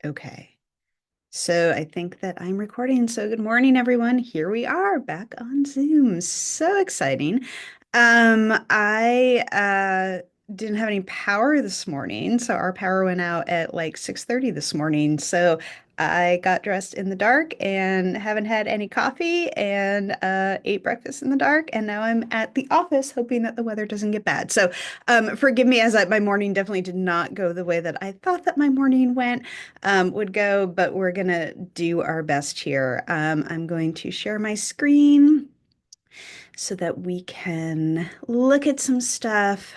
Okay. So I think that I'm recording. So good morning, everyone. Here we are back on Zoom. So exciting. I didn't have any power this morning, so our power went out at like 6:30 this morning. So I got dressed in the dark and haven't had any coffee and ate breakfast in the dark. And now I'm at the office hoping that the weather doesn't get bad. So forgive me as my morning definitely did not go the way that I thought that my morning went would go, but we're gonna do our best here. I'm going to share my screen so that we can look at some stuff.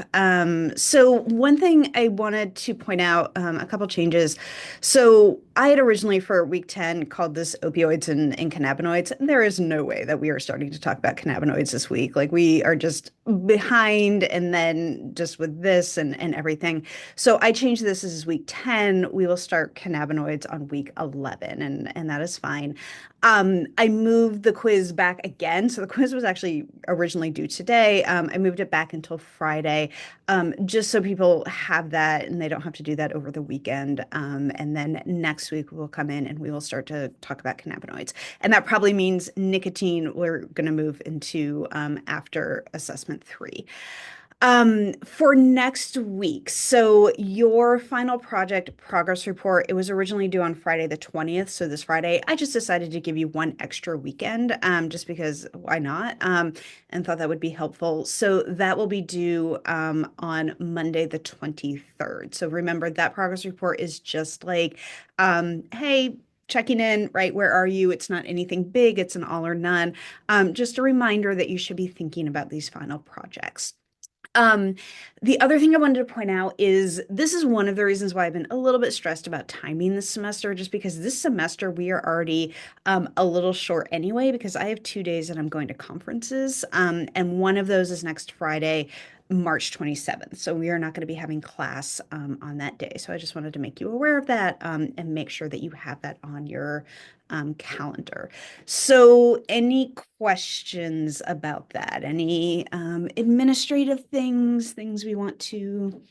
So one thing I wanted to point out, a couple changes. So I had originally for week 10 called this opioids and cannabinoids. There is no way that we are starting to talk about cannabinoids this week. Like we are just behind and then just with this and everything. So I changed this as week 10. We will start cannabinoids on week 11 and that is fine. I moved the quiz back again. So the quiz was actually originally due today. I moved it back until Friday, just so people have that and they don't have to do that over the weekend. And then next week we'll come in and we will start to talk about cannabinoids. And that probably means nicotine we're going to move into after assessment 3. For next week, so your final project progress report, it was originally due on Friday the 20th. So this Friday, I just decided to give you one extra weekend, just because why not? And thought that would be helpful. So that will be due on Monday the 23rd. So remember that progress report is just like, hey, checking in, right? Where are you? It's not anything big, it's an all or none. Just a reminder that you should be thinking about these final projects. Um, the other thing I wanted to point out is this is one of the reasons why I've been a little bit stressed about timing this semester, just because this semester we are already a little short anyway, because I have 2 days that I'm going to conferences, and one of those is next Friday, March 27th. So we are not going to be having class on that day. So I just wanted to make you aware of that and make sure that you have that on your calendar. So, any questions about that? Any administrative things, things we want to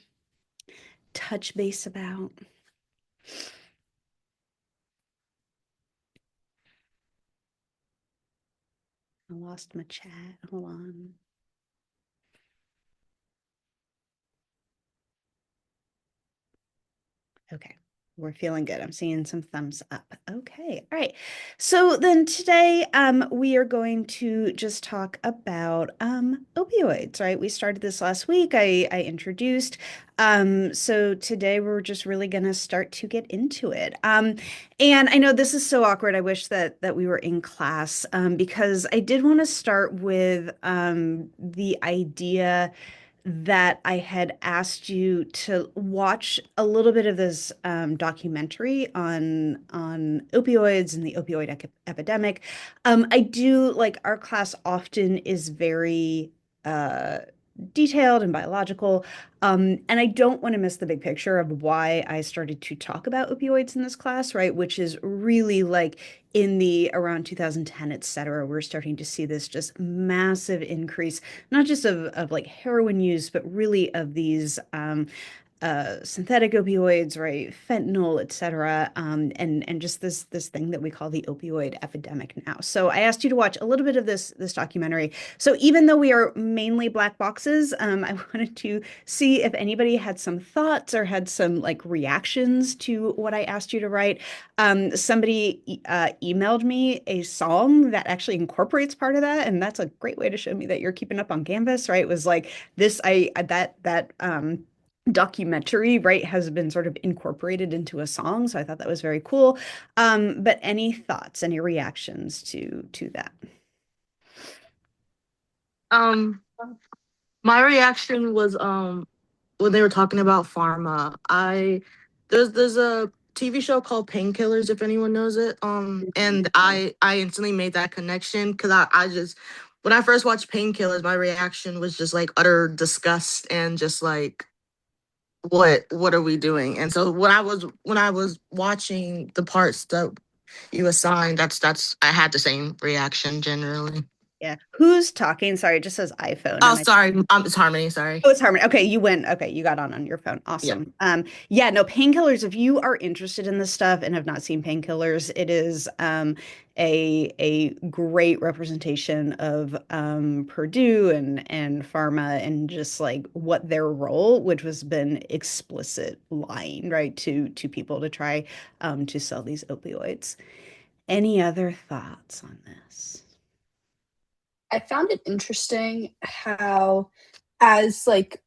touch base about? I lost my chat. Hold on. Okay. We're feeling good. I'm seeing some thumbs up. Okay. All right. So then today we are going to just talk about opioids, right? We started this last week. I introduced. So today we're just really going to start to get into it. And I know this is so awkward. I wish that we were in class because I did want to start with the idea that I had asked you to watch a little bit of this documentary on opioids and the opioid epidemic. I do like our class often is very uh, detailed and biological, and I don't want to miss the big picture of why I started to talk about opioids in this class, right? Which is really like in the around 2010, et cetera, we're starting to see this just massive increase not just of like heroin use, but really of these synthetic opioids, right? Fentanyl, et cetera, and just this thing that we call the opioid epidemic now. So I asked you to watch a little bit of this documentary. So even though we are mainly black boxes, I wanted to see if anybody had some thoughts or had some like reactions to what I asked you to write. Somebody emailed me a song that actually incorporates part of that, and that's a great way to show me that you're keeping up on Canvas, right? It was like this, that documentary, right, has been sort of incorporated into a song, so I thought that was very cool. But any thoughts, any reactions to that? Um, my reaction was when they were talking about pharma. There's a TV show called Painkillers, if anyone knows it. And I instantly made that connection because I just when I first watched Painkillers, my reaction was just like utter disgust and just like what are we doing? And so when I was watching the parts that you assigned, that's I had the same reaction generally. Yeah. Who's talking? Sorry, it just says iPhone Oh, and I sorry. It's Harmony. Sorry. Oh, it's Harmony. Okay, you win. Okay, you got on your phone. Yeah. Awesome. Yeah, no, painkillers, if you are interested in this stuff and have not seen painkillers, it is a great representation of Purdue and pharma and just like what their role, which has been explicit lying, right, to people to try to sell these opioids. Any other thoughts on this? I found it interesting how, as like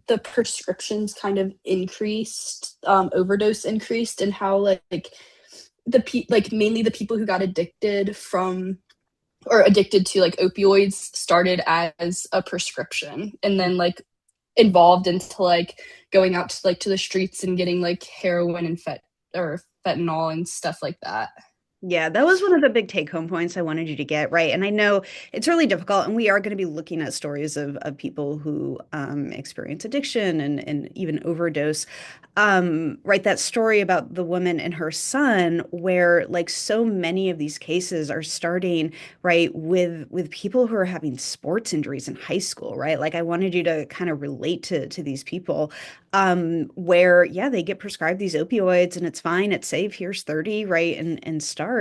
the prescriptions kind of increased, overdose increased, and how like like mainly the people who got addicted from or addicted to like opioids started as a prescription and then like evolved into like going out to like to the streets and getting like heroin and fentanyl and stuff like that. Yeah, that was one of the big take-home points I wanted you to get, right? And I know it's really difficult, and we are going to be looking at stories of people who experience addiction and even overdose. Right, that story about the woman and her son, where like so many of these cases are starting, right, with people who are having sports injuries in high school, right? Like I wanted you to kind of relate to these people where yeah, they get prescribed these opioids and it's fine, it's safe, here's 30, right? And start.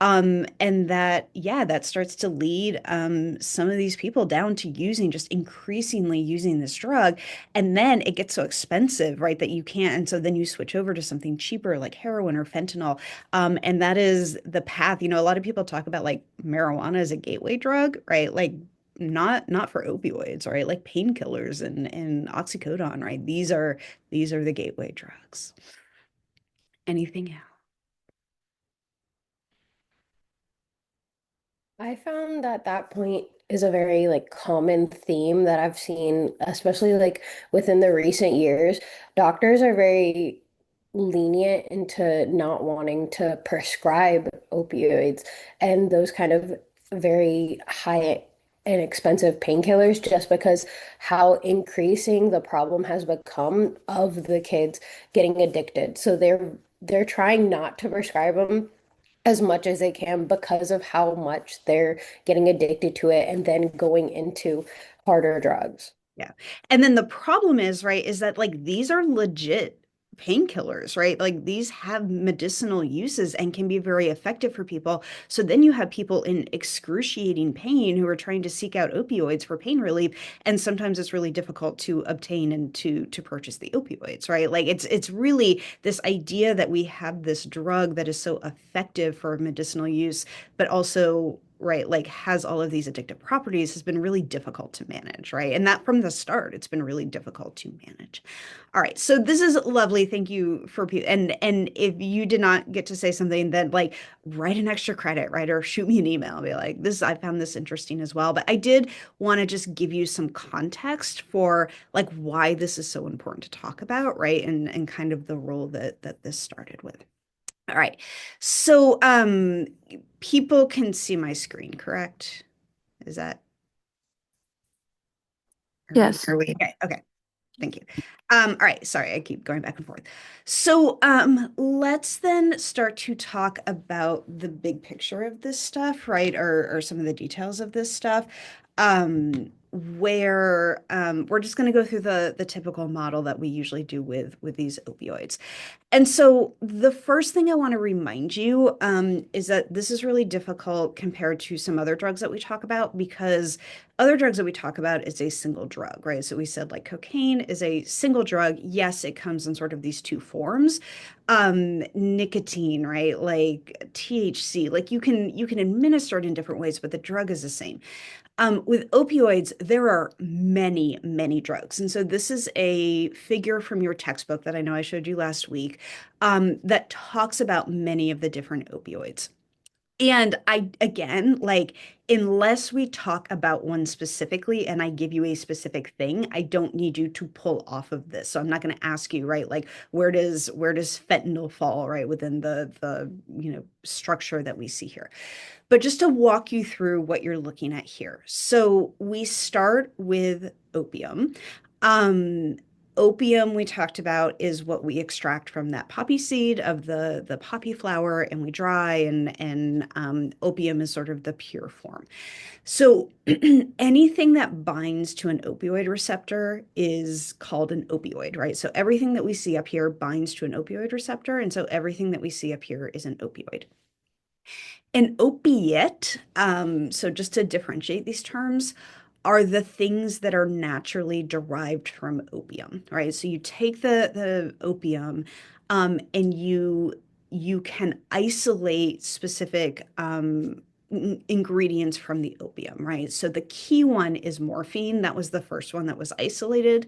And that, yeah, that starts to lead some of these people down to using, just increasingly using this drug. And then it gets so expensive, right, that you can't. And so then you switch over to something cheaper like heroin or fentanyl. And that is the path. You know, a lot of people talk about like marijuana as a gateway drug, right? Like not for opioids, right? Like painkillers and oxycodone, right? These are the gateway drugs. Anything else? I found that that point is a very like common theme that I've seen, especially like within the recent years. Doctors are very lenient into not wanting to prescribe opioids and those kind of very high and expensive painkillers just because how increasing the problem has become of the kids getting addicted. So they're trying not to prescribe them as much as they can because of how much they're getting addicted to it and then going into harder drugs. Yeah. And then the problem is, right, is that like these are legit painkillers, right? Like these have medicinal uses and can be very effective for people. So then you have people in excruciating pain who are trying to seek out opioids for pain relief. And sometimes it's really difficult to obtain and to purchase the opioids, right? Like it's really this idea that we have this drug that is so effective for medicinal use, but also right, like has all of these addictive properties has been really difficult to manage, right? And that from the start, it's been really difficult to manage. All right, so this is lovely. Thank you for and if you did not get to say something, then like write an extra credit, right? Or shoot me an email, be like, this I found this interesting as well. But I did want to just give you some context for like why this is so important to talk about, right? And kind of the role that this started with. All right. So, people can see my screen, correct? Is that, are we, Yes. are we? Okay, okay. Thank you. All right, sorry, I keep going back and forth. So, let's then start to talk about the big picture of this stuff, right? Or some of the details of this stuff. Where we're just going to go through the typical model that we usually do with these opioids. And so the first thing I want to remind you is that this is really difficult compared to some other drugs that we talk about because other drugs that we talk about is a single drug, right? So we said like cocaine is a single drug. Yes, it comes in sort of these two forms. Nicotine, right? Like THC, like you can administer it in different ways, but the drug is the same. With opioids, there are many, many drugs. And so this is a figure from your textbook that I know I showed you last week that talks about many of the different opioids. And I, again, like, unless we talk about one specifically and I give you a specific thing, I don't need you to pull off of this. So I'm not going to ask you, right, like, where does fentanyl fall, right, within the structure that we see here. But just to walk you through what you're looking at here. So we start with opium. Um, opium we talked about is what we extract from that poppy seed of the poppy flower and we dry and opium is sort of the pure form. So anything that binds to an opioid receptor is called an opioid, right? So everything that we see up here binds to an opioid receptor, and so everything that we see up here is an opioid. An opiate, so just to differentiate these terms, are the things that are naturally derived from opium, right? So you take the opium, and you can isolate specific ingredients from the opium, right? So the key one is morphine. That was the first one that was isolated.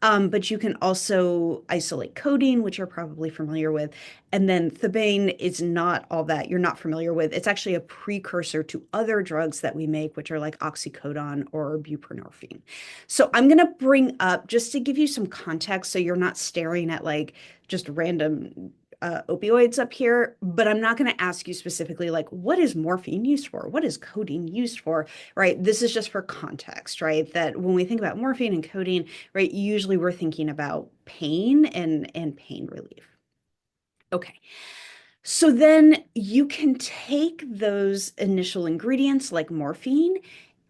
But you can also isolate codeine, which you're probably familiar with. And then thebaine is not all that you're not familiar with. It's actually a precursor to other drugs that we make, which are like oxycodone or buprenorphine. So I'm going to bring up just to give you some context so you're not staring at like just random opioids up here, but I'm not going to ask you specifically like what is morphine used for? What is codeine used for? Right? This is just for context, right? That when we think about morphine and codeine, right, usually we're thinking about pain and pain relief. Okay. So then you can take those initial ingredients like morphine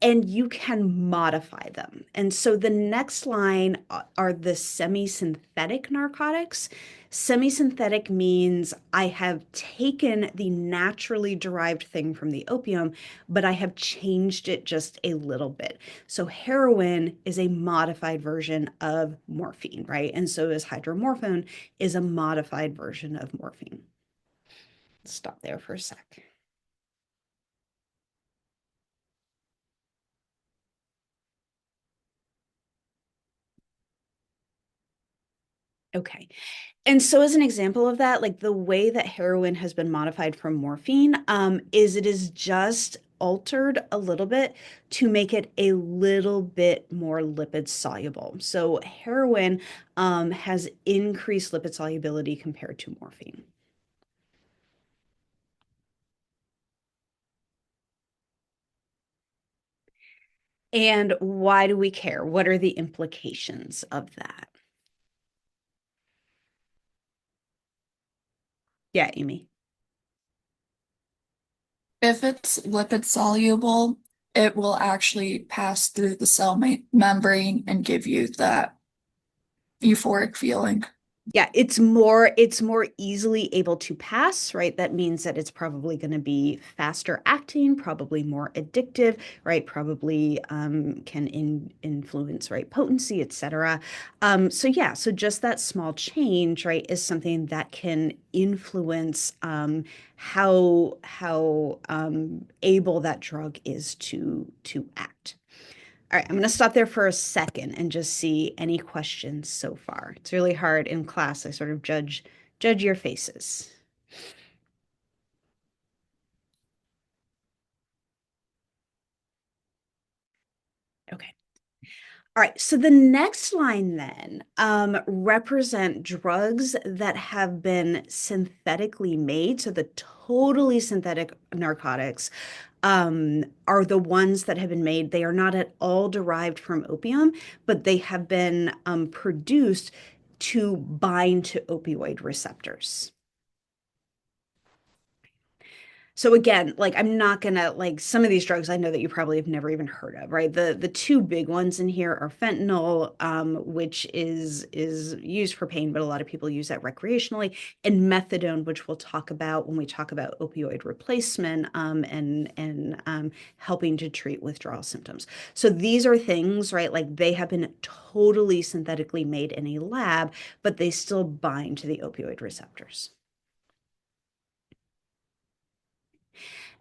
and you can modify them. And so the next line are the semi-synthetic narcotics. Semi-synthetic means I have taken the naturally derived thing from the opium, but I have changed it just a little bit. So heroin is a modified version of morphine, right? And so is hydromorphone is a modified version of morphine. Stop there for a sec. Okay. And so as an example of that, like the way that heroin has been modified from morphine, is it is just altered a little bit to make it a little bit more lipid soluble. So heroin, has increased lipid solubility compared to morphine. And why do we care? What are the implications of that? Yeah, Amy. If it's lipid soluble, it will actually pass through the cell membrane and give you that euphoric feeling. Yeah, it's more easily able to pass, right? That means that it's probably going to be faster acting, probably more addictive, right? Probably can influence, right, potency, etc. So yeah, so just that small change, right, is something that can influence how able that drug is to act. All right, I'm going to stop there for a second and just see any questions so far. It's really hard in class. I sort of judge your faces. Okay. All right, so the next line then represent drugs that have been synthetically made. So the totally synthetic narcotics are the ones that have been made. They are not at all derived from opium, but they have been produced to bind to opioid receptors. So again, like I'm not gonna like some of these drugs I know that you probably have never even heard of, right? The two big ones in here are fentanyl, which is used for pain, but a lot of people use that recreationally, and methadone, which we'll talk about when we talk about opioid replacement, and helping to treat withdrawal symptoms. So these are things, right? Like they have been totally synthetically made in a lab, but they still bind to the opioid receptors.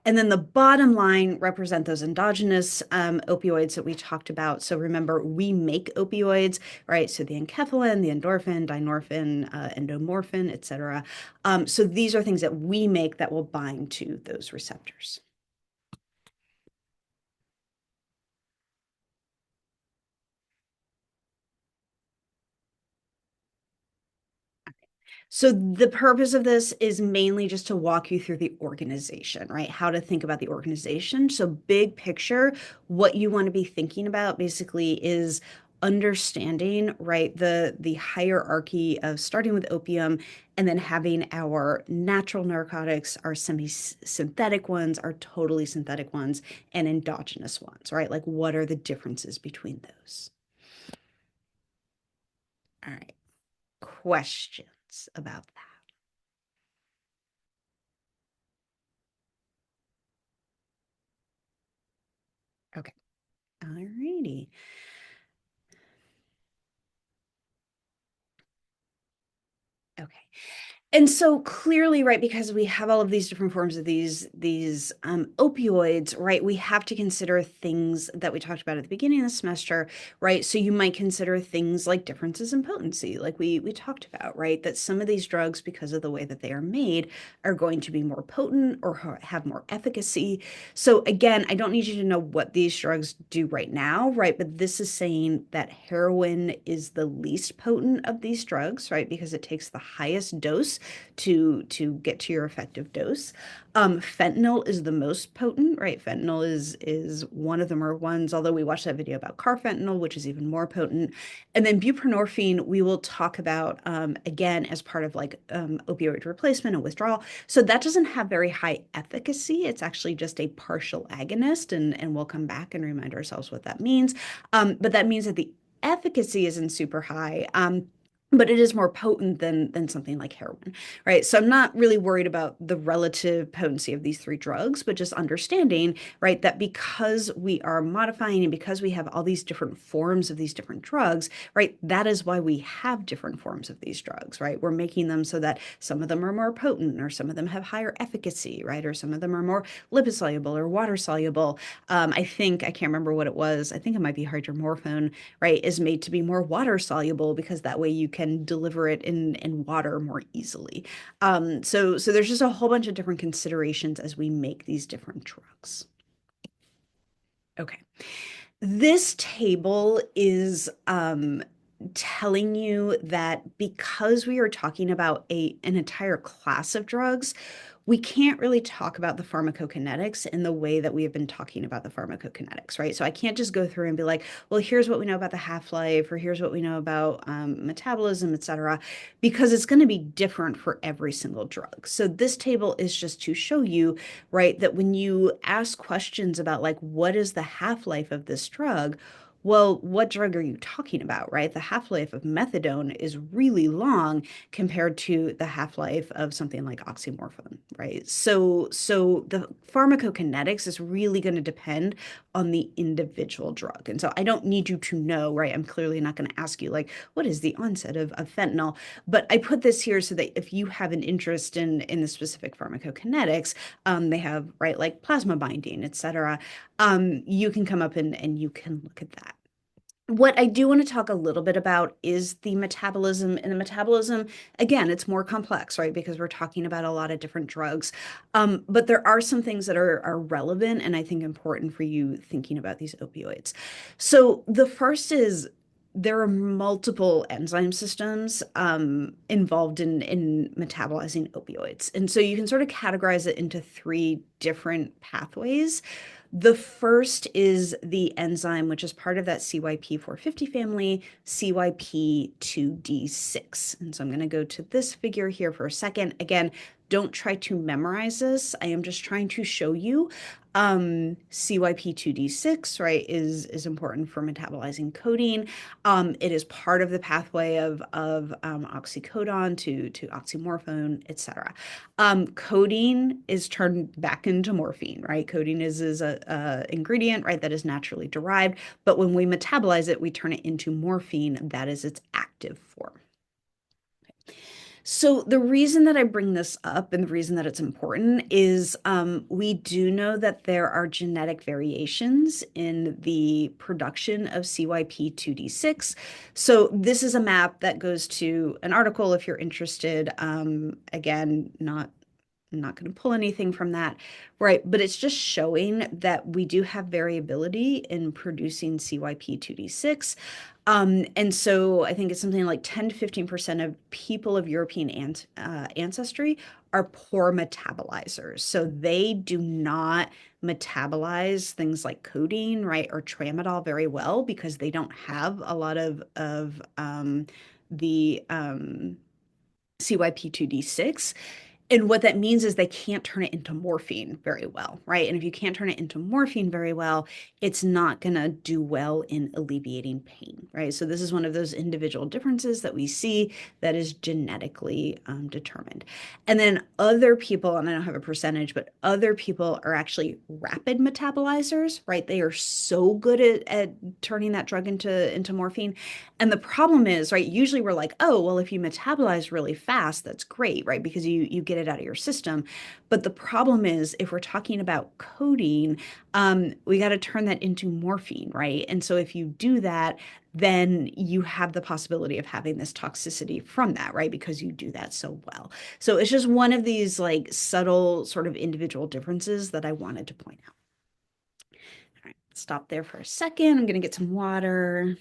And then the bottom line represent those endogenous opioids that we talked about. So remember, we make opioids, right? So the enkephalin, the endorphin, dynorphin, endomorphin, et cetera. So these are things that we make that will bind to those receptors. So the purpose of this is mainly just to walk you through the organization, right? How to think about the organization. So big picture, what you want to be thinking about basically is understanding, right, the hierarchy of starting with opium and then having our natural narcotics, our semi-synthetic ones, our totally synthetic ones, and endogenous ones, right? Like what are the differences between those? All right. Questions about that? Okay. All righty. Okay. And so clearly, right, because we have all of these different forms of these opioids, right, we have to consider things that we talked about at the beginning of the semester, right? So you might consider things like differences in potency, like we talked about, right? That some of these drugs, because of the way that they are made, are going to be more potent or have more efficacy. So again, I don't need you to know what these drugs do right now, right? But this is saying that heroin is the least potent of these drugs, right? Because it takes the highest dose to get to your effective dose. Fentanyl is the most potent, right? Fentanyl is one of the more ones, although we watched that video about carfentanil, which is even more potent. And then buprenorphine, we will talk about again as part of like opioid replacement and withdrawal. So that doesn't have very high efficacy. It's actually just a partial agonist, and we'll come back and remind ourselves what that means. But that means that the efficacy isn't super high. But it is more potent than something like heroin, right? So I'm not really worried about the relative potency of these three drugs, but just understanding, right, that because we are modifying and because we have all these different forms of these different drugs, right, that is why we have different forms of these drugs, right? We're making them so that some of them are more potent, or some of them have higher efficacy, right? Or some of them are more lipid soluble or water soluble. I can't remember what it was. I think it might be hydromorphone, right, is made to be more water soluble because that way you can deliver it in water more easily. So there's just a whole bunch of different considerations as we make these different drugs. Okay. This table is telling you that because we are talking about an entire class of drugs, we can't really talk about the pharmacokinetics in the way that we have been talking about the pharmacokinetics, right? So I can't just go through and be like, well, here's what we know about the half-life, or here's what we know about metabolism, et cetera, because it's going to be different for every single drug. So this table is just to show you, right, that when you ask questions about like, what is the half-life of this drug? Well, what drug are you talking about, right? The half-life of methadone is really long compared to the half-life of something like oxymorphone, right? So the pharmacokinetics is really going to depend on the individual drug. And so I don't need you to know, right? I'm clearly not going to ask you like, what is the onset of fentanyl? But I put this here so that if you have an interest in the specific pharmacokinetics, they have, right, like plasma binding, et cetera. You can come up and you can look at that. What I do want to talk a little bit about is the metabolism. And the metabolism, again, it's more complex, right? Because we're talking about a lot of different drugs. But there are some things that are relevant and I think important for you thinking about these opioids. So the first is there are multiple enzyme systems involved in metabolizing opioids. And so you can sort of categorize it into three different pathways. The first is the enzyme, which is part of that CYP450 family, CYP2D6. And so I'm going to go to this figure here for a second. Again, don't try to memorize this. I am just trying to show you. CYP2D6, right, is important for metabolizing codeine. It is part of the pathway of oxycodone to oxymorphone, et cetera. Codeine is turned back into morphine, right? Codeine is a ingredient, right, that is naturally derived, but when we metabolize it, we turn it into morphine. That is its active form. So the reason that I bring this up and the reason that it's important is we do know that there are genetic variations in the production of CYP2D6. So this is a map that goes to an article if you're interested. Again, I'm not going to pull anything from that, right? But it's just showing that we do have variability in producing CYP2D6. And so I think it's something like 10 to 15% of people of European ancestry are poor metabolizers. So they do not metabolize things like codeine, right, or tramadol very well because they don't have a lot of the CYP2D6. And what that means is they can't turn it into morphine very well, right? And if you can't turn it into morphine very well, it's not going to do well in alleviating pain, right? So this is one of those individual differences that we see that is genetically determined. And then other people, and I don't have a percentage, but other people are actually rapid metabolizers, right? They are so good at turning that drug into morphine. And the problem is, right, usually we're like, oh, well, if you metabolize really fast, that's great, right? Because you get it out of your system. But the problem is, if we're talking about codeine, we got to turn that into morphine, right? And so if you do that, then you have the possibility of having this toxicity from that, right? Because you do that so well. So it's just one of these like subtle sort of individual differences that I wanted to point out. All right, stop there for a second. I'm going to get some water.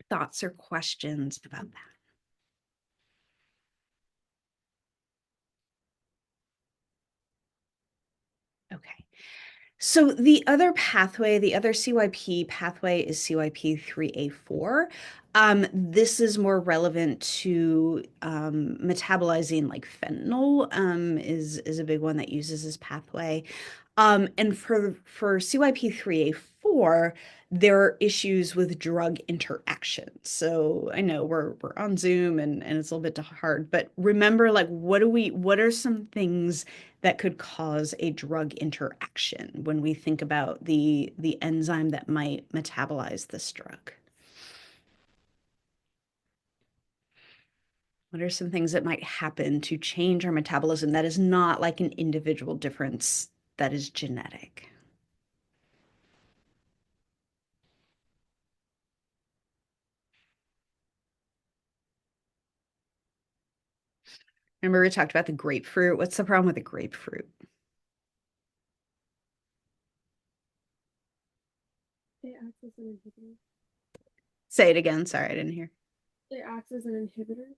Thoughts or questions about that? Okay. So the other pathway, the other CYP pathway is CYP3A4. This is more relevant to metabolizing like fentanyl, is a big one that uses this pathway. And for CYP3A4, there are issues with drug interactions. So I know we're on Zoom and it's a little bit hard, but remember, like, what are some things that could cause a drug interaction when we think about the enzyme that might metabolize this drug? What are some things that might happen to change our metabolism that is not like an individual difference that is genetic? Remember we talked about the grapefruit. What's the problem with the grapefruit? It acts as an inhibitor. Say it again. Sorry, I didn't hear. It acts as an inhibitor.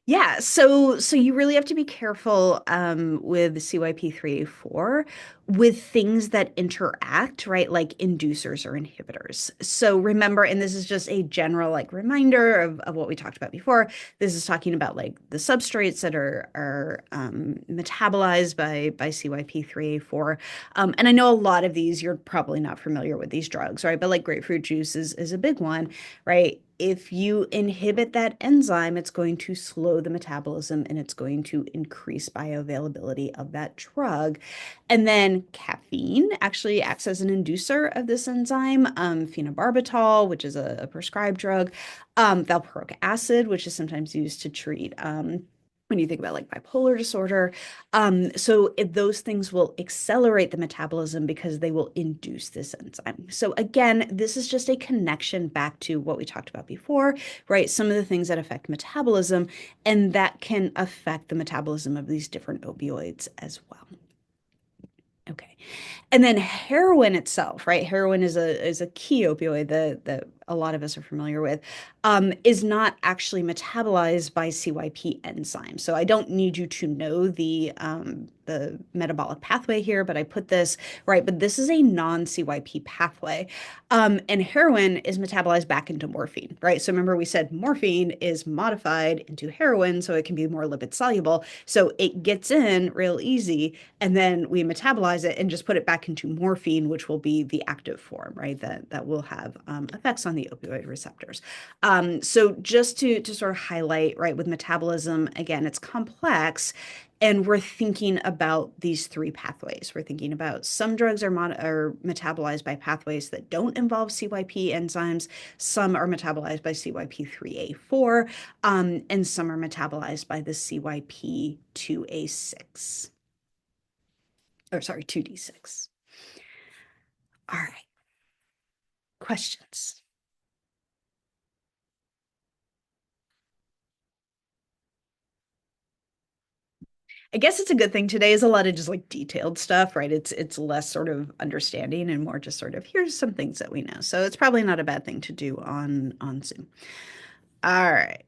Yeah, so you really have to be careful with CYP3A4 with things that interact, right? Like inducers or inhibitors. So remember, and this is just a general like reminder of what we talked about before. This is talking about like the substrates that are metabolized by CYP3A4. And I know a lot of these you're probably not familiar with these drugs, right? But like grapefruit juice is a big one, right? If you inhibit that enzyme, it's going to slow the metabolism and it's going to increase bioavailability of that drug. And then caffeine actually acts as an inducer of this enzyme, phenobarbital, which is a prescribed drug, valproic acid, which is sometimes used to treat when you think about like bipolar disorder. So if those things will accelerate the metabolism because they will induce this enzyme. So again, this is just a connection back to what we talked about before, right? Some of the things that affect metabolism, and that can affect the metabolism of these different opioids as well. Okay. And then heroin itself, right? Heroin is a key opioid that a lot of us are familiar with, is not actually metabolized by CYP enzymes. So I don't need you to know the metabolic pathway here, but I put this right. But this is a non-CYP pathway, and heroin is metabolized back into morphine, right? So remember we said morphine is modified into heroin, so it can be more lipid soluble. So it gets in real easy, and then we metabolize it and just put it back into morphine, which will be the active form, right? That will have effects on the opioid receptors. So just to sort of highlight, right, with metabolism, again, it's complex. And we're thinking about these three pathways. We're thinking about some drugs are metabolized by pathways that don't involve CYP enzymes. Some are metabolized by CYP3A4, and some are metabolized by the CYP2A6. Or sorry, 2D6. All right. Questions? I guess it's a good thing today is a lot of just like detailed stuff, right? It's less sort of understanding and more just sort of here's some things that we know. So it's probably not a bad thing to do on Zoom. All right.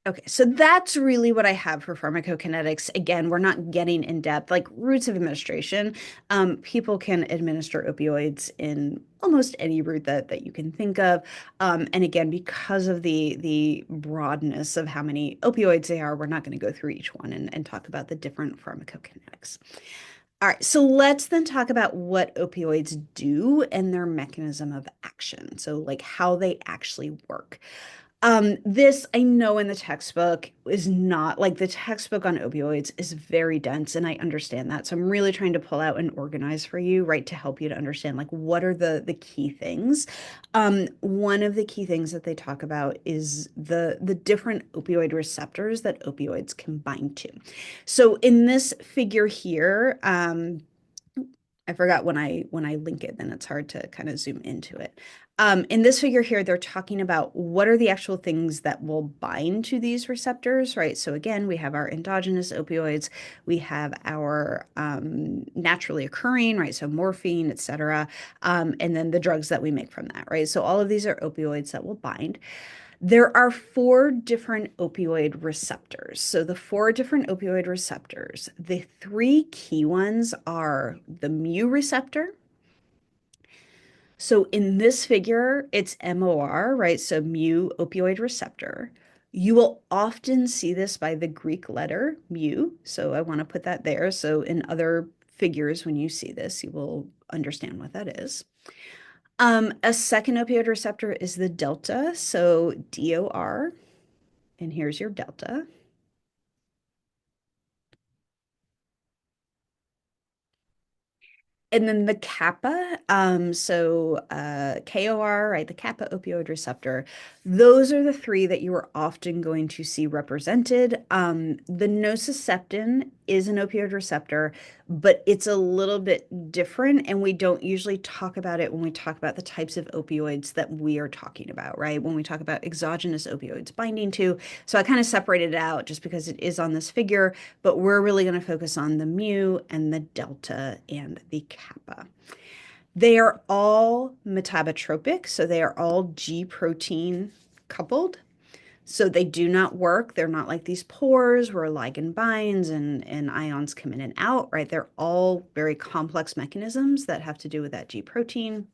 Okay, so that's really what I have for pharmacokinetics. Again, we're not getting in depth, like routes of administration. People can administer opioids in almost any route that you can think of. And again, because of the broadness of how many opioids they are, we're not going to go through each one and talk about the different pharmacokinetics. All right, so let's then talk about what opioids do and their mechanism of action. So, like how they actually work. This I know in the textbook is not like the textbook on opioids is very dense, and I understand that. So I'm really trying to pull out and organize for you, right, to help you to understand like what are the key things. One of the key things that they talk about is the different opioid receptors that opioids can bind to. So in this figure here, I forgot when I link it, then it's hard to kind of zoom into it. In this figure here, they're talking about what are the actual things that will bind to these receptors, right? So again, we have our endogenous opioids, we have our naturally occurring, right? So morphine, et cetera, and then the drugs that we make from that, right? So all of these are opioids that will bind. There are four different opioid receptors. So, the four different opioid receptors, the three key ones are the mu receptor. So, in this figure, it's MOR, right? So, mu opioid receptor. You will often see this by the Greek letter mu. So, I want to put that there. So, in other figures, when you see this, you will understand what that is. A second opioid receptor is the delta, so DOR, and here's your delta. And then the kappa, KOR, right, the kappa opioid receptor, those are the three that you are often going to see represented. The nociceptin is an opioid receptor, but it's a little bit different, and we don't usually talk about it when we talk about the types of opioids that we are talking about, right? When we talk about exogenous opioids binding to. So I kind of separated it out just because it is on this figure, but we're really going to focus on the mu and the delta and the kappa. They are all metabotropic, so they are all G protein coupled. So they do not work. They're not like these pores where ligand binds and ions come in and out, right? They're all very complex mechanisms that have to do with that G protein.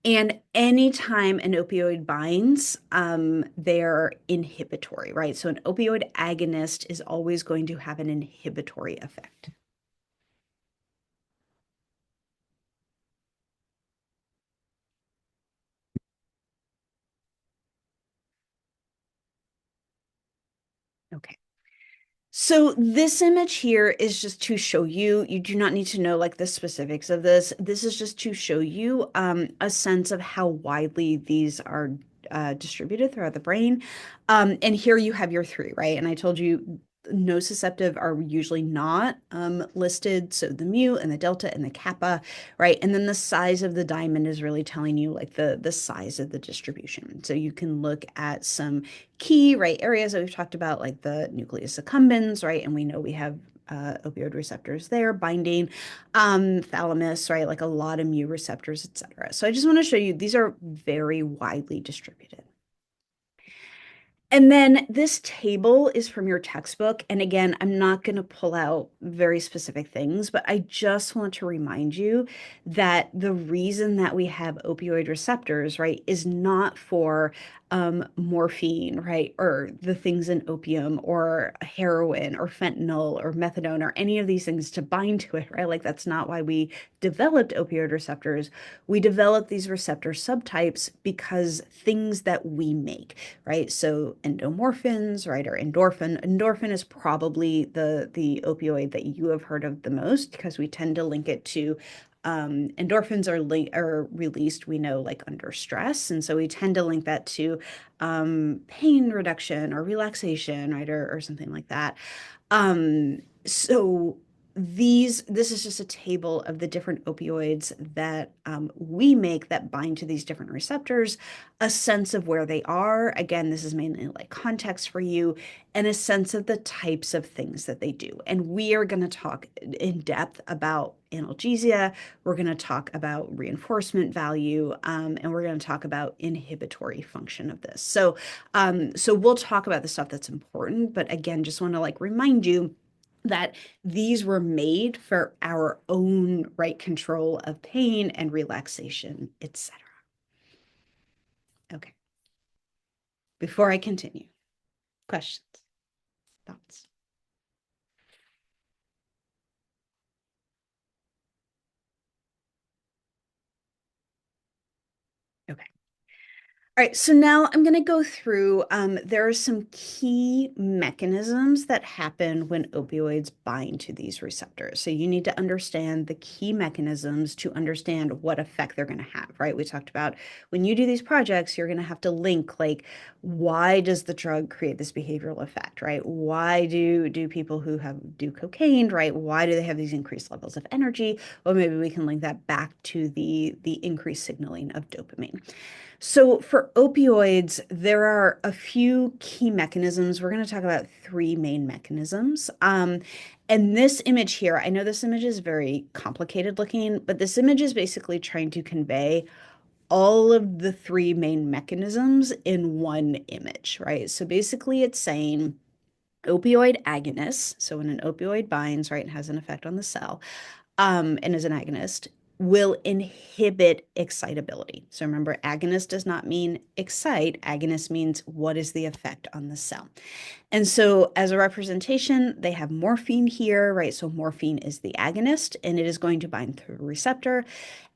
And anytime an opioid binds, they're inhibitory, right? So an opioid agonist is always going to have an inhibitory effect. Okay. So this image here is just to show you, you do not need to know like the specifics of this. This is just to show you a sense of how widely these are distributed throughout the brain. And here you have your three, right? And I told you nociceptive are usually not listed. So the mu and the delta and the kappa, right? And then the size of the diamond is really telling you like the size of the distribution. So you can look at some key, right, areas that we've talked about, like the nucleus accumbens, right? And we know we have opioid receptors there binding, thalamus, right? Like a lot of mu receptors, et cetera. So I just want to show you these are very widely distributed. And then this table is from your textbook. And again, I'm not going to pull out very specific things, but I just want to remind you that the reason that we have opioid receptors, right, is not for morphine, right, or the things in opium or heroin or fentanyl or methadone or any of these things to bind to it, right? Like that's not why we developed opioid receptors. We developed these receptor subtypes because things that we make, right? So endomorphins, right, or endorphin. Endorphin is probably the opioid that you have heard of the most because we tend to link it to endorphins are released, we know, like under stress. And so we tend to link that to pain reduction or relaxation, right, or something like that. So this is just a table of the different opioids that we make that bind to these different receptors, a sense of where they are. Again, this is mainly like context for you, and a sense of the types of things that they do. And we are going to talk in depth about analgesia. We're going to talk about reinforcement value, and we're going to talk about inhibitory function of this. So we'll talk about the stuff that's important, but again, just want to like remind you that these were made for our own right control of pain and relaxation, etc. Okay. Before I continue, questions, thoughts? Okay. All right, so now I'm going to go through. There are some key mechanisms that happen when opioids bind to these receptors. So you need to understand the key mechanisms to understand what effect they're going to have, right? We talked about when you do these projects, you're going to have to link like, why does the drug create this behavioral effect, right? Why do people who do cocaine, right? Why do they have these increased levels of energy? Well, maybe we can link that back to the increased signaling of dopamine. So for opioids, there are a few key mechanisms. We're going to talk about three main mechanisms. And this image here, I know this image is very complicated looking, but this image is basically trying to convey all of the three main mechanisms in one image, right? So basically it's saying opioid agonists. So when an opioid binds, right, and has an effect on the cell, and is an agonist, will inhibit excitability. So remember, agonist does not mean excite. Agonist means what is the effect on the cell. And so as a representation, they have morphine here, right? So morphine is the agonist, and it is going to bind through a receptor.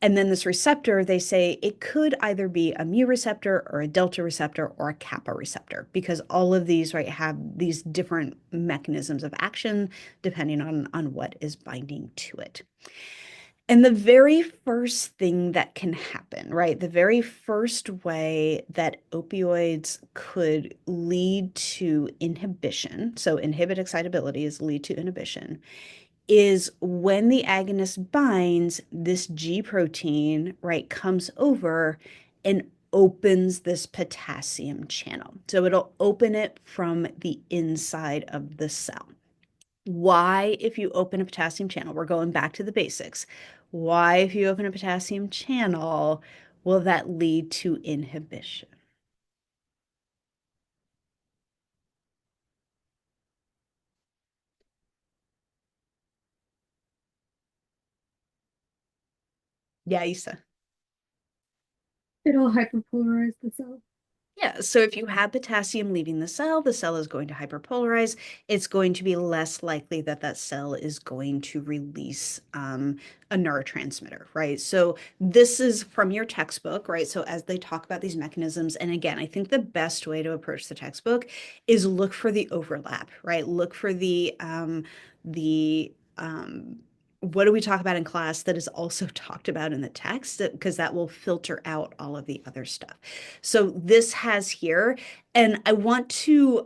And then this receptor, they say it could either be a mu receptor or a delta receptor or a kappa receptor, because all of these, right, have these different mechanisms of action depending on what is binding to it. And the very first thing that can happen, right? The very first way that opioids could lead to inhibition, so inhibit excitability is lead to inhibition, is when the agonist binds, this G protein, right, comes over and opens this potassium channel. So it'll open it from the inside of the cell. Why, if you open a potassium channel, we're going back to the basics. Why, if you open a potassium channel, will that lead to inhibition? Yeah, Issa. It'll hyperpolarize the cell. Yeah, so if you have potassium leaving the cell is going to hyperpolarize. It's going to be less likely that that cell is going to release a neurotransmitter, right? So this is from your textbook, right? So as they talk about these mechanisms, and again, I think the best way to approach the textbook is look for the overlap, right? Look for the what do we talk about in class that is also talked about in the text, because that will filter out all of the other stuff. So this has here, and I want to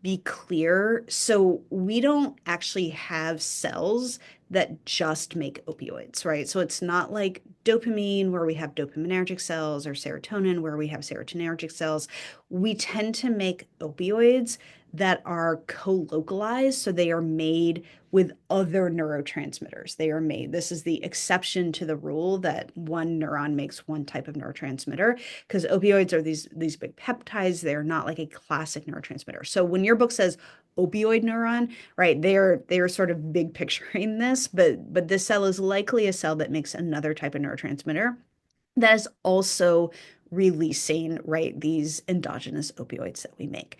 be clear. So we don't actually have cells that just make opioids, right? So it's not like dopamine where we have dopaminergic cells or serotonin where we have serotonergic cells. We tend to make opioids that are co-localized, so they are made with other neurotransmitters. They are made. This is the exception to the rule that one neuron makes one type of neurotransmitter, because opioids are these big peptides. They're not like a classic neurotransmitter. So when your book says opioid neuron, right, they're sort of big picturing this, but this cell is likely a cell that makes another type of neurotransmitter that is also releasing, right, these endogenous opioids that we make.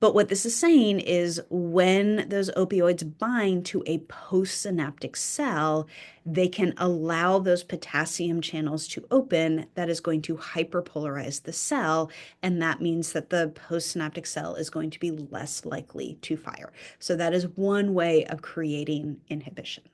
But what this is saying is when those opioids bind to a postsynaptic cell, they can allow those potassium channels to open. That is going to hyperpolarize the cell. And that means that the postsynaptic cell is going to be less likely to fire. So that is one way of creating inhibition.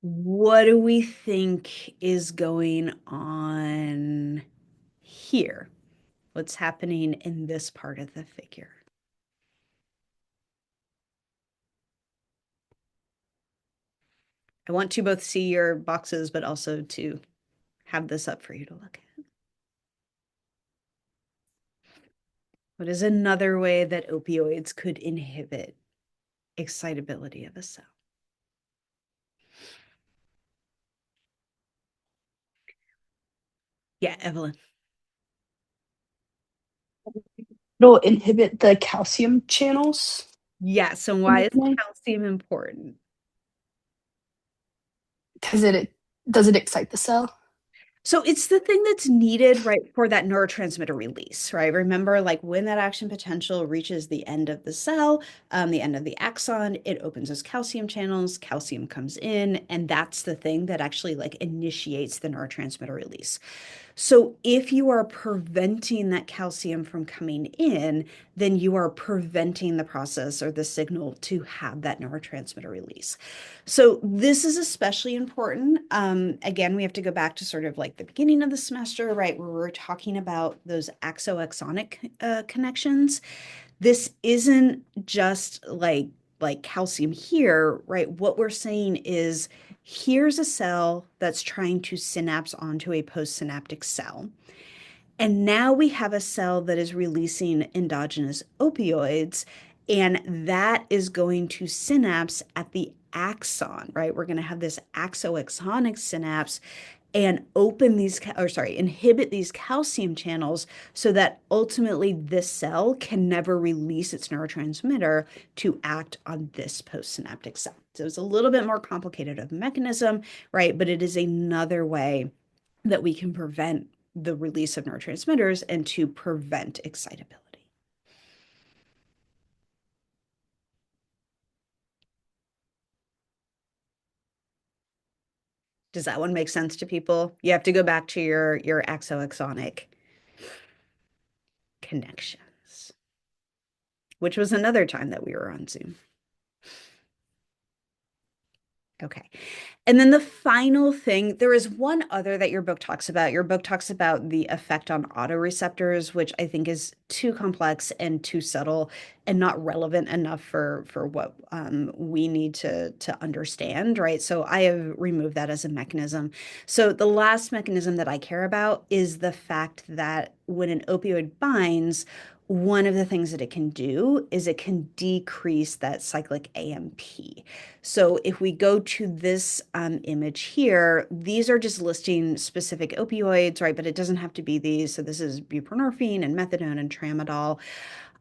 What do we think is going on here? What's happening in this part of the figure? I want to both see your boxes, but also to have this up for you to look at. What is another way that opioids could inhibit excitability of a cell? Yeah, Evelyn. It'll inhibit the calcium channels Yes, and in why the is brain calcium important? because it does it excite the cell? So it's the thing that's needed, right, for that neurotransmitter release, right? Remember, like when that action potential reaches the end of the cell, the end of the axon, it opens those calcium channels, calcium comes in, and that's the thing that actually like initiates the neurotransmitter release. So if you are preventing that calcium from coming in, then you are preventing the process or the signal to have that neurotransmitter release. So this is especially important. Again, we have to go back to sort of like the beginning of the semester, right, where we're talking about those axoaxonic connections. This isn't just like calcium here, right? What we're saying is here's a cell that's trying to synapse onto a postsynaptic cell. And now we have a cell that is releasing endogenous opioids, and that is going to synapse at the axon, right? We're going to have this axoaxonic synapse and open these, or sorry, inhibit these calcium channels so that ultimately this cell can never release its neurotransmitter to act on this postsynaptic cell. So it's a little bit more complicated of mechanism, right? But it is another way that we can prevent the release of neurotransmitters and to prevent excitability. Does that one make sense to people? You have to go back to your axoaxonic connections, which was another time that we were on Zoom. Okay. And then the final thing, there is one other that your book talks about. Your book talks about the effect on autoreceptors, which I think is too complex and too subtle and not relevant enough for what we need to understand, right? So I have removed that as a mechanism. So the last mechanism that I care about is the fact that when an opioid binds, one of the things that it can do is it can decrease that cyclic AMP. So if we go to this image here, these are just listing specific opioids, right? But it doesn't have to be these. So this is buprenorphine and methadone and tramadol.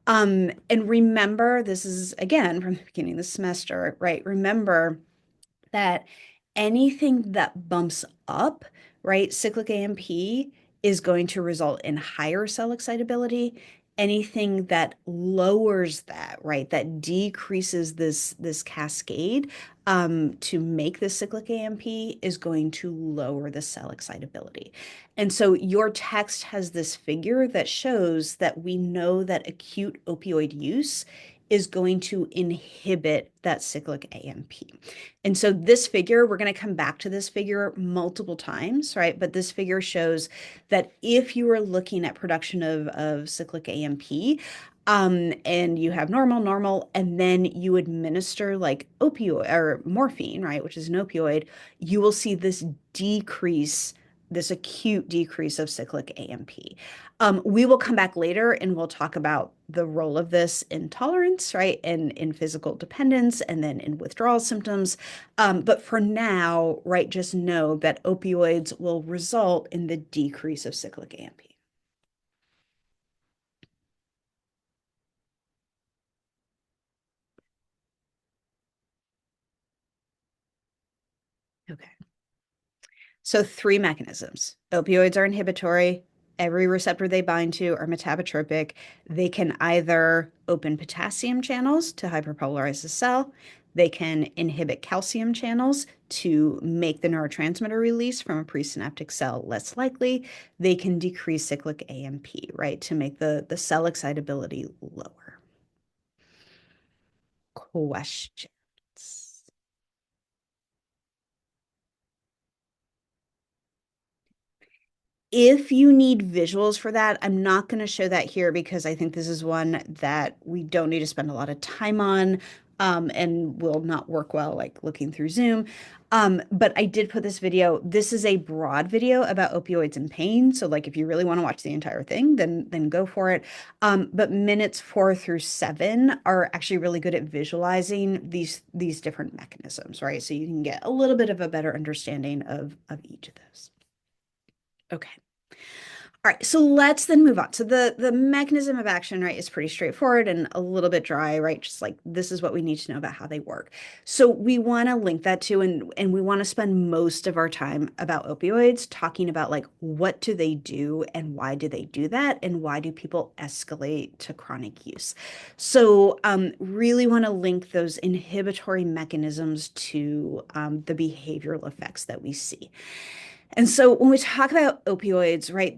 And remember, this is again from the beginning of the semester, right? Remember that anything that bumps up, right, cyclic AMP is going to result in higher cell excitability. Anything that lowers that, right, that decreases this cascade to make the cyclic AMP is going to lower the cell excitability. And so your text has this figure that shows that we know that acute opioid use is going to inhibit that cyclic AMP. And so this figure, we're going to come back to this figure multiple times, right? But this figure shows that if you are looking at production of cyclic AMP, and you have normal, and then you administer like opioid or morphine, right, which is an opioid, you will see this decrease, this acute decrease of cyclic AMP. We will come back later and we'll talk about the role of this in tolerance, right, and in physical dependence, and then in withdrawal symptoms. But for now, right, just know that opioids will result in the decrease of cyclic AMP. Okay. So three mechanisms. Opioids are inhibitory. Every receptor they bind to are metabotropic. They can either open potassium channels to hyperpolarize the cell. They can inhibit calcium channels to make the neurotransmitter release from a presynaptic cell less likely. They can decrease cyclic AMP, right, to make the cell excitability lower. Questions? If you need visuals for that, I'm not going to show that here because I think this is one that we don't need to spend a lot of time on, and will not work well like looking through Zoom. But I did put this video. This is a broad video about opioids and pain. So like if you really want to watch the entire thing, then go for it. But minutes 4 through 7 are actually really good at visualizing these different mechanisms, right? So you can get a little bit of a better understanding of each of those. Okay. All right, so let's then move on. So the mechanism of action, right, is pretty straightforward and a little bit dry, right? Just like this is what we need to know about how they work. So we want to link that to and we want to spend most of our time about opioids talking about like what do they do and why do they do that and why do people escalate to chronic use. So really want to link those inhibitory mechanisms to the behavioral effects that we see. And so when we talk about opioids, right,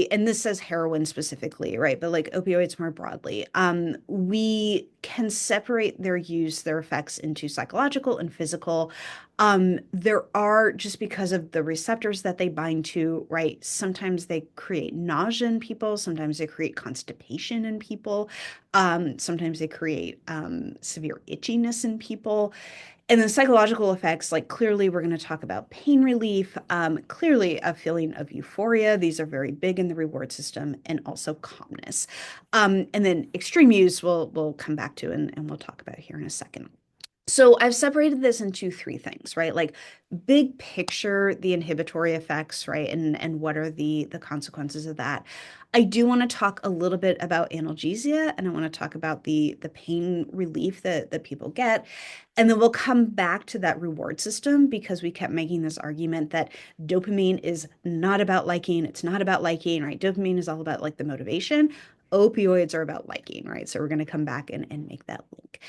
and this says heroin specifically, right, but like opioids more broadly, we can separate their use, their effects into psychological and physical. There are, just because of the receptors that they bind to, right, sometimes they create nausea in people, sometimes they create constipation in people, sometimes they create severe itchiness in people. And the psychological effects, like clearly we're going to talk about pain relief, clearly a feeling of euphoria. These are very big in the reward system, and also calmness. And then extreme use we'll come back to and we'll talk about here in a second. So I've separated this into three things, right? Like big picture, the inhibitory effects, right? And what are the consequences of that? I do want to talk a little bit about analgesia, and I want to talk about the pain relief that people get. And then we'll come back to that reward system because we kept making this argument that dopamine is not about liking, it's not about liking, right? Dopamine is all about like the motivation. Opioids are about liking, right? So we're going to come back and make that link.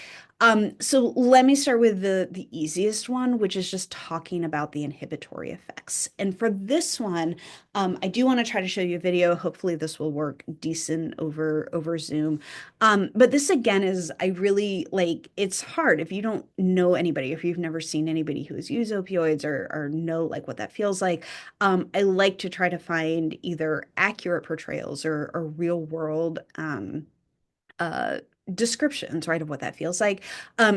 So let me start with the easiest one, which is just talking about the inhibitory effects. And for this one, I do want to try to show you a video. Hopefully this will work decent over Zoom. But this again is, I really like, it's hard if you don't know anybody, if you've never seen anybody who has used opioids or know like what that feels like. I like to try to find either accurate portrayals or real world uh, descriptions, right, of what that feels like.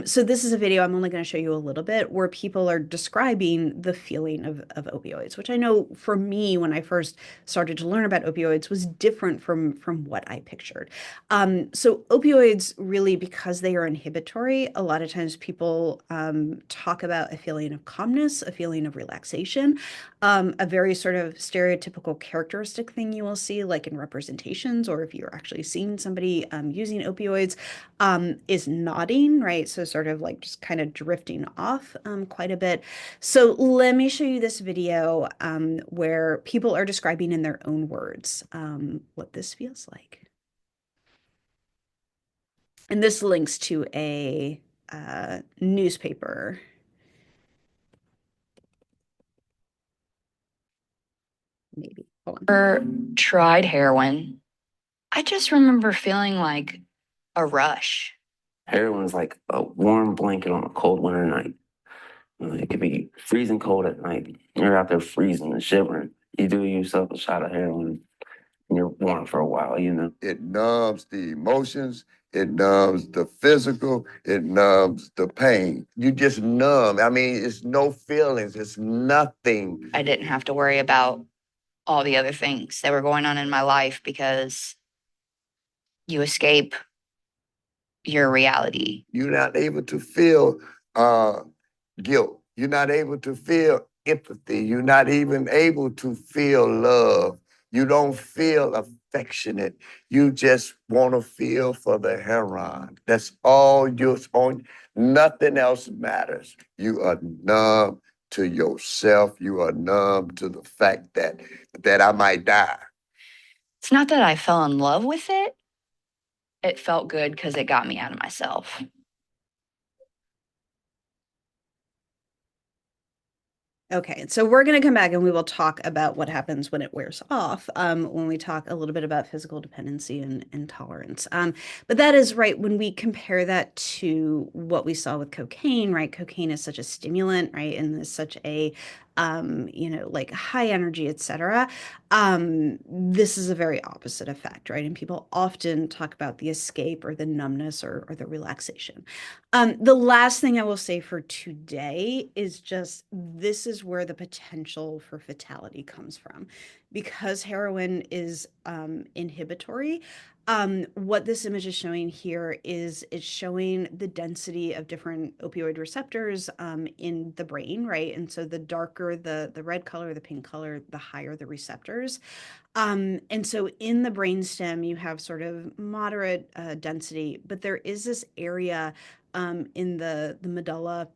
So this is a video, I'm only going to show you a little bit, where people are describing the feeling of opioids, which I know for me, when I first started to learn about opioids, was different from what I pictured. So opioids really, because they are inhibitory, a lot of times people talk about a feeling of calmness, a feeling of relaxation, a very sort of stereotypical characteristic thing you will see, like in representations, or if you're actually seeing somebody using opioids, is nodding, right? So sort of like just kind of drifting off quite a bit. So let me show you this video where people are describing in their own words what this feels like. And this links to a newspaper. Maybe. Hold on. Never tried heroin. I just remember feeling like a rush. Heroin is like a warm blanket on a cold winter night. It could be freezing cold at night. You're out there freezing and shivering. You do yourself a shot of heroin, and you're warm for a while, you know. It numbs the emotions, it numbs the physical, it numbs the pain. You just numb. I mean, it's no feelings, it's nothing. I didn't have to worry about all the other things that were going on in my life because you escape your reality. You're not able to feel guilt. You're not able to feel empathy. You're not even able to feel love. You don't feel affectionate. You just want to feel for the heroin. That's all you're on. Nothing else matters. You are numb to yourself. You are numb to the fact that I might die. It's not that I fell in love with it. It felt good because it got me out of myself. Okay, so we're going to come back and we will talk about what happens when it wears off, when we talk a little bit about physical dependency and tolerance. But that is right, when we compare that to what we saw with cocaine, right? Cocaine is such a stimulant, right? And is such a like high energy, etc. This is a very opposite effect, right? And people often talk about the escape or the numbness or the relaxation. The last thing I will say for today is just this is where the potential for fatality comes from. Because heroin is inhibitory, what this image is showing here is it's showing the density of different opioid receptors in the brain, right? And so the darker the red color, the pink color, the higher the receptors. And so in the brainstem, you have sort of moderate density, but there is this area in the medulla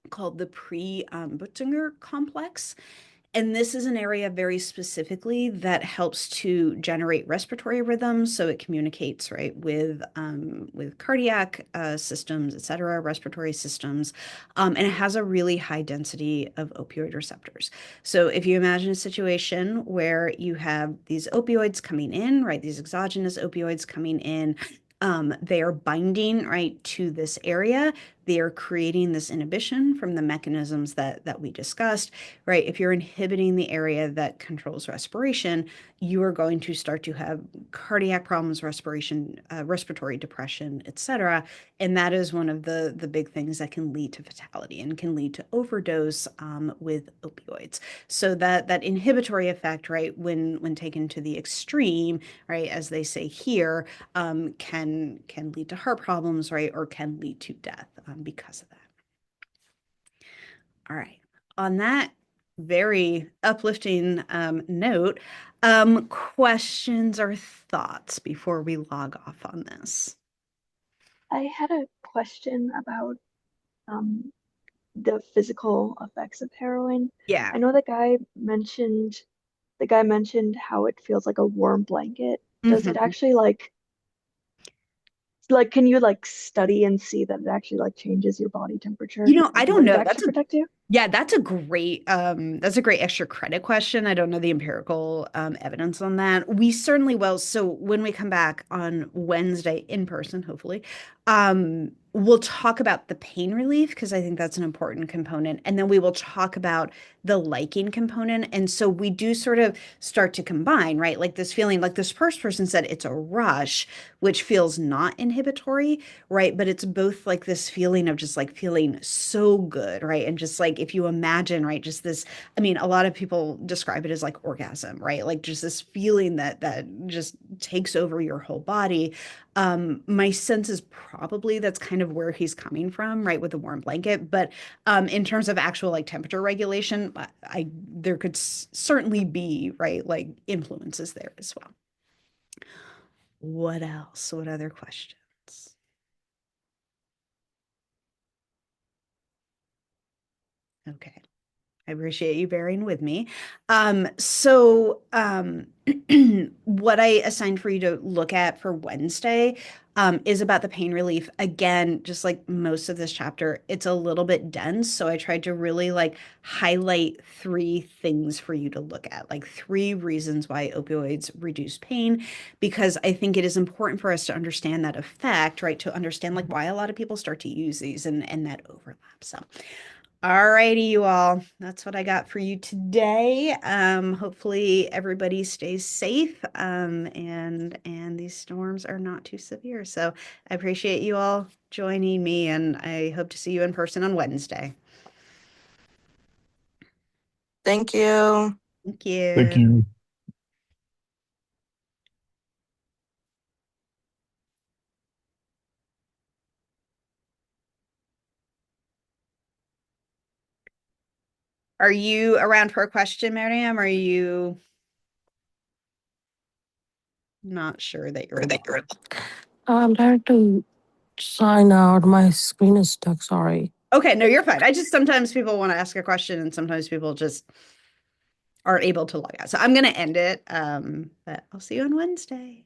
called the pre-Buttinger complex. And this is an area very specifically that helps to generate respiratory rhythms. So it communicates, right, with cardiac systems, et cetera, respiratory systems. And it has a really high density of opioid receptors. So if you imagine a situation where you have these opioids coming in, right, these exogenous opioids coming in, they are binding right to this area. They are creating this inhibition from the mechanisms that we discussed, right? If you're inhibiting the area that controls respiration, you are going to start to have cardiac problems, respiratory depression, etc. And that is one of the big things that can lead to fatality and can lead to overdose with opioids. So that inhibitory effect, right, when taken to the extreme, right, as they say here, can lead to heart problems, right, or can lead to death because of that. All right. On that very uplifting note, questions or thoughts before we log off on this? I had a question about um, the physical effects of heroin. Yeah. I know the guy mentioned how it feels like a warm blanket. Does it Mhm. actually like can you like study and see that it actually like changes your body temperature? I Like don't would it know. actually protect you? Yeah, that's a great extra credit question. I don't know the empirical evidence on that. We certainly will. So when we come back on Wednesday in person, hopefully, we'll talk about the pain relief because I think that's an important component. And then we will talk about the liking component. And so we do sort of start to combine, right? Like this feeling, like this first person said, it's a rush, which feels not inhibitory, right? But it's both like this feeling of just like feeling so good, right? And just like if you imagine, right, just this, I mean, a lot of people describe it as like orgasm, right? Like just this feeling that just takes over your whole body. My sense is probably that's kind of where he's coming from, right, with the warm blanket. But in terms of actual like temperature regulation, I there could certainly be, right, like influences there as well. What else? What other questions? Okay. I appreciate you bearing with me. What I assigned for you to look at for Wednesday is about the pain relief. Again, just like most of this chapter, it's a little bit dense. So I tried to really like highlight three things for you to look at, like three reasons why opioids reduce pain, because I think it is important for us to understand that effect, right? To understand like why a lot of people start to use these and that overlap. So. All righty, you all. That's what I got for you today. Hopefully everybody stays safe, and these storms are not too severe. So I appreciate you all joining me, and I hope to see you in person on Wednesday. Thank you. Thank you. Thank you. Are you around for a question, Miriam? Or are you not sure that you're on? I'm trying to sign out. My screen is stuck. Sorry. Okay, no, you're fine. I just sometimes people want to ask a question and sometimes people just aren't able to log out. So I'm gonna end it. But I'll see you on Wednesday.